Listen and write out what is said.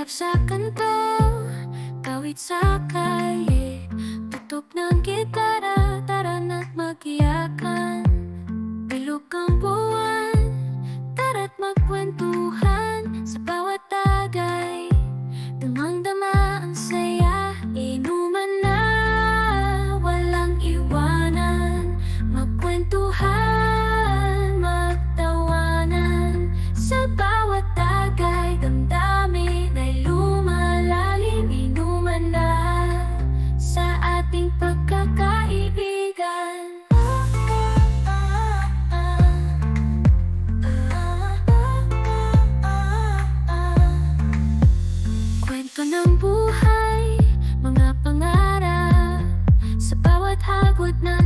Rap sa kanto, kawit sa kalye, tutok ng gitara, tara na't mag-iyakan. Bilog ang buwan, tara't magkwentuhan. Sa bawat tagay, damang-dama ang saya. Inuman na, walang iwanan, magkwentuhan, magtawanan. Sa bawat tagay, damdamin ay lumalalim. Inuman na sa ating pagkakaibigan. Kwento ng buhay, mga pangarap, sa bawat hagod ng